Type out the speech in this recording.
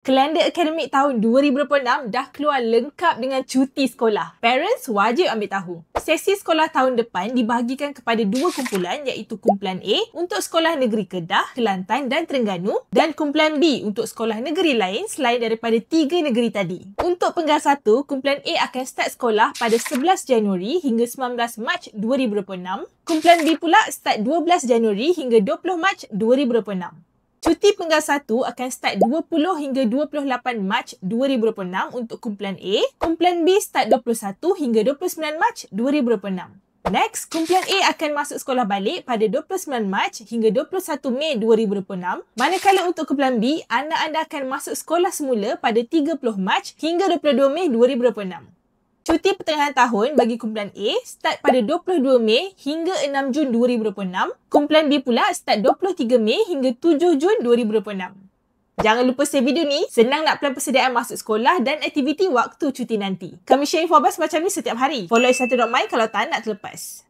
Kalender akademik tahun 2026 dah keluar lengkap dengan cuti sekolah. Parents wajib ambil tahu. Sesi sekolah tahun depan dibahagikan kepada dua kumpulan iaitu kumpulan A untuk sekolah negeri Kedah, Kelantan dan Terengganu dan kumpulan B untuk sekolah negeri lain selain daripada tiga negeri tadi. Untuk penggal 1, kumpulan A akan start sekolah pada 11 Januari hingga 19 Mac 2026. Kumpulan B pula start 12 Januari hingga 20 Mac 2026. Cuti penggal 1 akan start 20 hingga 28 Mac 2026 untuk kumpulan A. Kumpulan B start 21 hingga 29 Mac 2026. Next, kumpulan A akan masuk sekolah balik pada 29 Mac hingga 21 Mei 2026. Manakala untuk kumpulan B, anak anda akan masuk sekolah semula pada 30 Mac hingga 22 Mei 2026. Cuti pertengahan tahun bagi kumpulan A start pada 22 Mei hingga 6 Jun 2026. Kumpulan B pula start 23 Mei hingga 7 Jun 2026. Jangan lupa save video ni, senang nak plan persediaan masuk sekolah dan aktiviti waktu cuti nanti. Kami share info bas macam ni setiap hari. Follow X1.my kalau tak nak terlepas.